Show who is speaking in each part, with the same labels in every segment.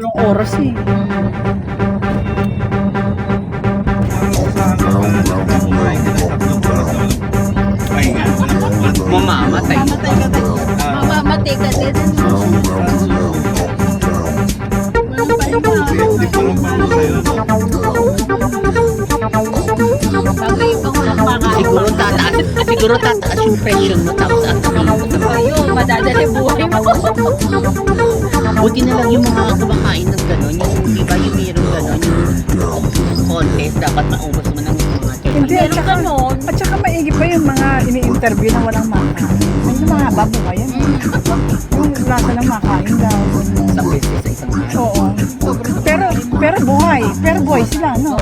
Speaker 1: Dalawang oras eh.
Speaker 2: Mamamatay.
Speaker 3: Mamamatay ka din.
Speaker 2: Siguro tataas yung presyon mo tapos
Speaker 3: Ayun, madadali buhay mo.
Speaker 2: buti na lang yung mga kumakain ng gano'n, yung iba yung mayroong gano'n, yung contest, dapat maubos mo ng mga
Speaker 1: Hindi, at
Speaker 3: Meron
Speaker 1: saka,
Speaker 3: ganon.
Speaker 1: at saka maigi pa yung mga ini-interview na walang makain. Ay, yung mga babuhay yan. Yung lasa ng makain daw.
Speaker 2: sa beses sa isang araw.
Speaker 1: Oo. Pero buhay. Pero buhay sila, no?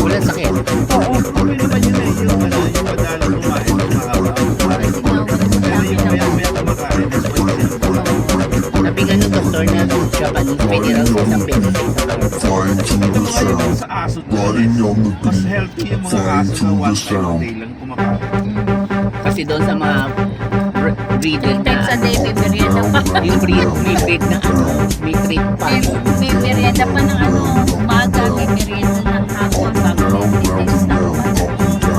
Speaker 2: Walang sakit.
Speaker 1: Oo.
Speaker 4: Okay naman yun eh, yung madalang kumain ng mahaba. Pero yung maya-maya kumakain, that's why sila
Speaker 2: Sabi nga ng doktor na Japanese, pwede raw sa isang beses sa isang araw.
Speaker 4: Ito mga yung sa aso doon, mas healthy yung mga aso na one time a day lang kumakain.
Speaker 2: Kasi doon sa mga breeder
Speaker 3: 3 times a
Speaker 2: na,
Speaker 3: day, may merienda pa.
Speaker 2: yung breed na ano, may treat pa.
Speaker 3: May merienda pa ng ano, umaga, may merienda ng hapon, bago may times na umaga.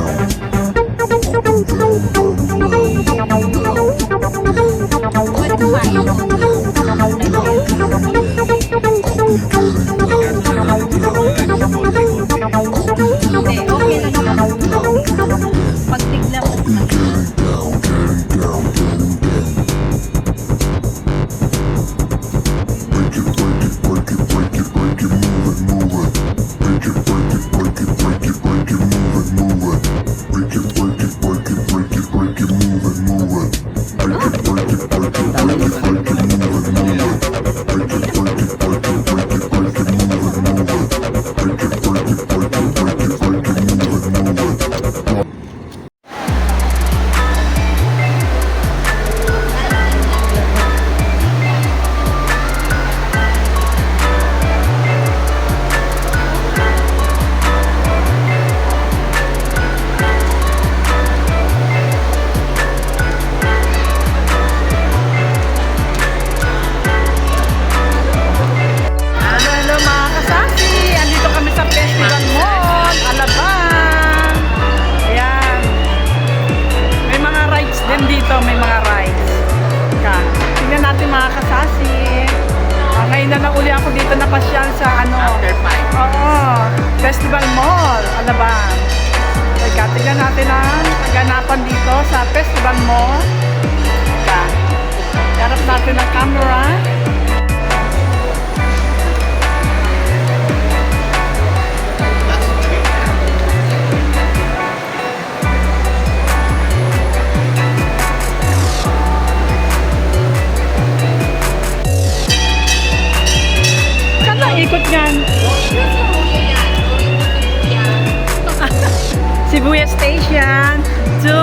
Speaker 3: Pwede kumain yun. Hindi, okay lang yun. Pag tigla, mas maganda.
Speaker 1: Hello mga kasasi! Andito kami sa Festival Mall, Alabang. Ayan. May mga rides din dito, may mga rides. Tingnan natin mga kasasi. Ngayon na lang uli ako dito napasyal sa ano.
Speaker 2: After 5.
Speaker 1: Oo, Festival Mall, Alabang. Teka, tingnan natin ang kaganapan dito sa Festival Mall. Teka, harap natin ang camera. Saan ang ikot niyan? Shibuya Station to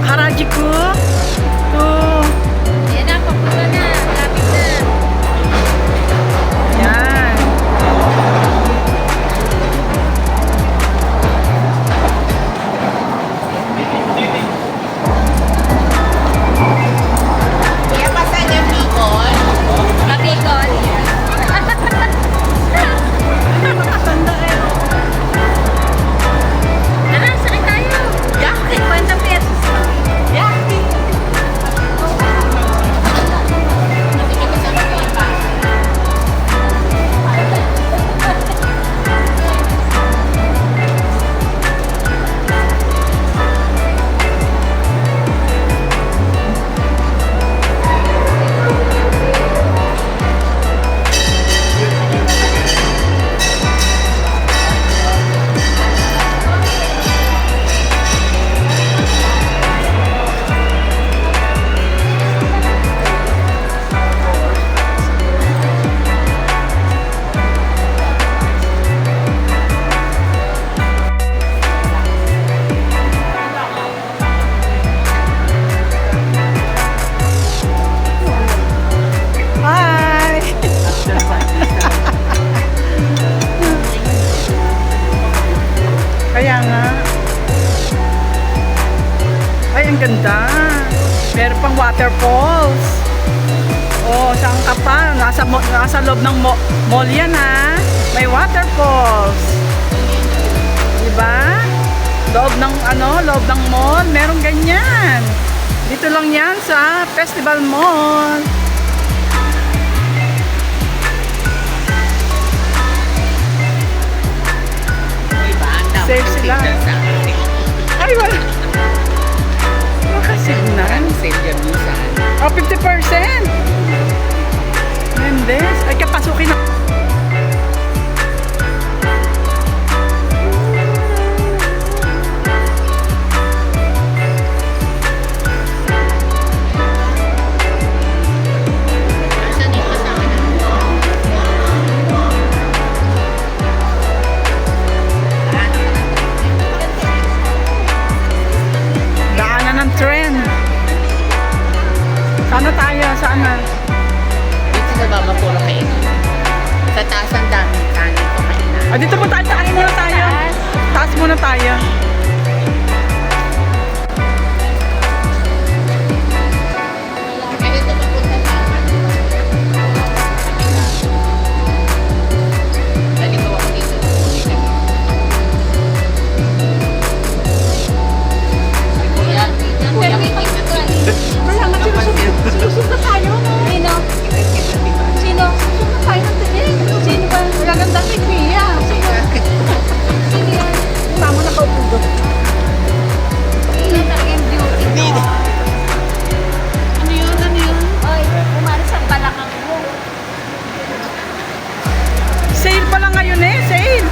Speaker 1: Harajuku to
Speaker 3: Yan na, papunta na. Lapit na.
Speaker 1: yan.
Speaker 3: Kaya pa sa Gabicol. Gabicol. Tara, sakit tayo. Yeah, 50 pesos. Yeah.
Speaker 1: Hi! Kaya nga. Ay, ang ganda. Meron pang waterfalls. Oh, saan ka pa? Nasa loob ng mall yan ha. May waterfalls. Diba? Loob ng mall. Merong ganyan. Dito lang yan sa Festival Mall.
Speaker 2: Diba? Ang dami
Speaker 1: Safe
Speaker 2: ng
Speaker 1: sila.
Speaker 2: signal sa akin.
Speaker 1: Ay, wala. Makasignal.
Speaker 2: Ang save dyan minsan.
Speaker 1: Oh, 50%. Mendes. Ay, kapasukin na.
Speaker 2: Nasaan yung kasama na?
Speaker 1: Daanan ng trend. Sana tayo, sana.
Speaker 2: Dito sa baba puro kayo. Sa taas ang daming kanin ko kanina.
Speaker 1: Ah, dito po tayo, taas muna tayo. Taas muna tayo.
Speaker 2: Eh, dito papunta sa dali ko ako dito. Kuya, kuya, may
Speaker 1: Kaya nga, sinusunod tayo.
Speaker 3: Sino? Sino? Susunod tayo ng tinig. Sino ba?
Speaker 1: Magaganda si Kuya.
Speaker 3: Sino yan?
Speaker 1: Tama na kaupo.
Speaker 3: Sino talaga yung beauty mo?
Speaker 2: Ano yun? Ano yun?
Speaker 3: Ay, umalis ang balakang mo.
Speaker 1: Sale pala ngayon eh, sale.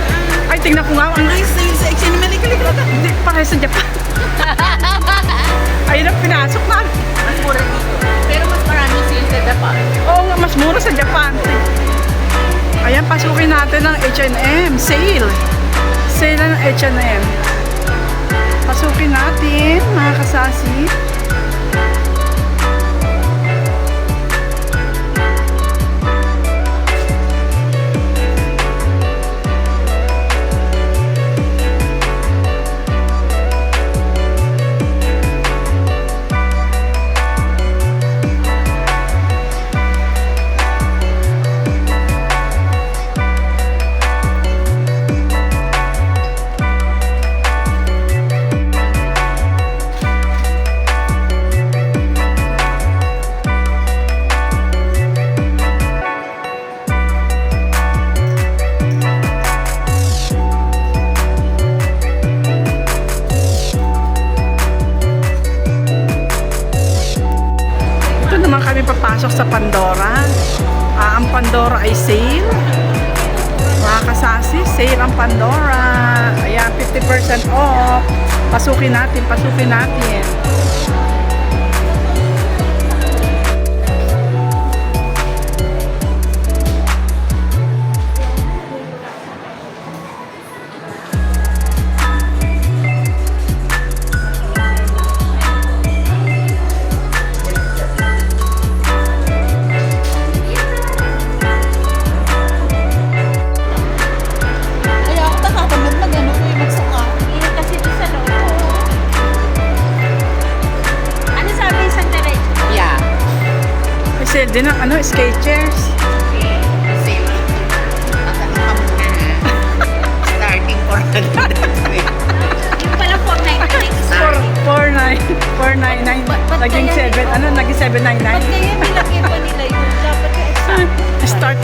Speaker 1: Ay, tingnan ko nga. Ang nice sale sa Exyani. Hindi, pares sa Japan. Ayun ang pinasok na.
Speaker 2: Mas mura dito. Pero mas marami sale sa Japan.
Speaker 1: Oo nga, mas mura sa Japan. Ayan, pasukin natin ang H&M. Sale. Sale ng H&M. Pasukin natin, mga kasasi. Ito naman kami papasok sa Pandora. Ang Pandora ay sale. Mga kasasi, sale ang Pandora. Ayan, 50% off. Pasukin natin, pasukin natin.
Speaker 3: Kaya ako nakakamad mag-ano ko yung magsuka. Hindi kasi doon sa loob. Ano sabi sa diretso?
Speaker 2: Yeah.
Speaker 1: May sale din ang Skechers.
Speaker 2: Sale. Tatanong ka muna ha. Starting for
Speaker 3: Yung pala 499
Speaker 2: Sorry.
Speaker 1: 499.
Speaker 3: Ba't
Speaker 1: Naging
Speaker 3: kaya
Speaker 1: 7, naging 799.
Speaker 3: Ba't kaya nilagay pa nila yun? Dapat yung extra.
Speaker 1: Start.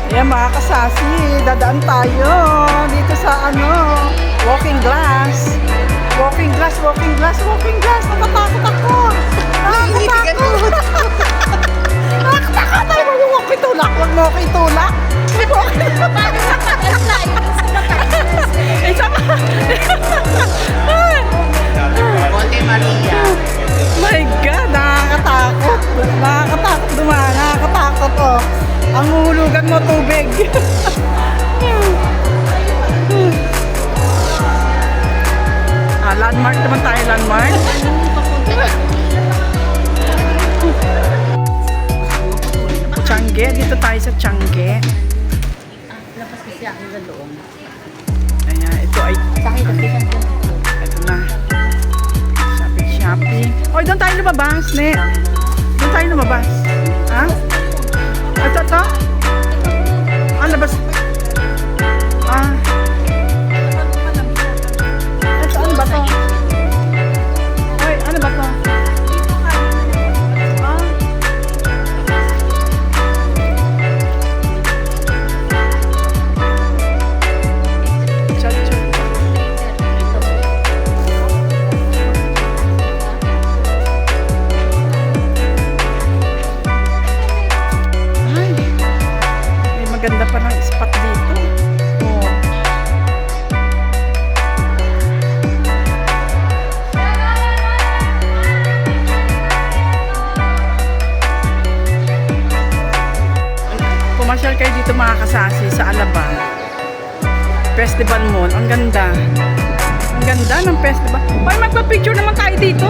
Speaker 1: Ayan mga kasasi, dadaan tayo dito sa walking glass. Walking glass, walking glass, walking glass. Natatakot ako. Nakakatakot. Nakakatakot. Ay, huwag mo ko itulak. Huwag mo ko itulak.
Speaker 3: Paano sa pag-apply dun sa Batangas?
Speaker 1: Isa pa.
Speaker 2: Monte Maria.
Speaker 1: My God, nakakatakot. Nakakatakot dumaan. Nakakatakot, oh. Ang uhulugan mo tubig. Landmark naman tayo, landmark. Tiangge, dito tayo sa Tiangge.
Speaker 2: Lapas kasi ako sa loob.
Speaker 1: Ayan, ito ay,
Speaker 2: Sakit kasi siya.
Speaker 1: ito na. Shopping, shopping. lumabas, ne? Doon tayo lumabas. Ha? Ito? Ah, labas. Ah. Ito, ano ba to? Ay, ano ba to? Ah. Chacho. Ay, may maganda pa ng spot dito. Oh. Pumasyal kayo dito mga kasasi sa Alabang Festival Mall. Ang ganda. Ang ganda ng festival. Ay, magpa-picture naman tayo dito.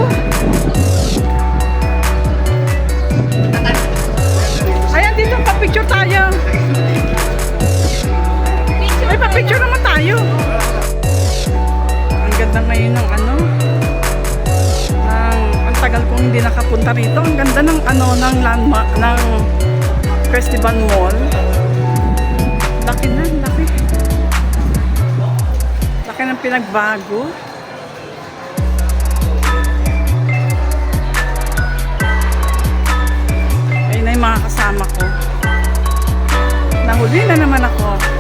Speaker 1: Ayan, dito, pa-picture tayo. Ay, pa-picture naman tayo. Ang ganda ngayon ng ano. Ang tagal kong hindi nakapunta rito. Ang ganda ng ano, ng landmark, ng Festival Mall. Laki na, laki. Laki ng pinagbago. Ayun na yung mga kasama ko. Nahuli na naman ako.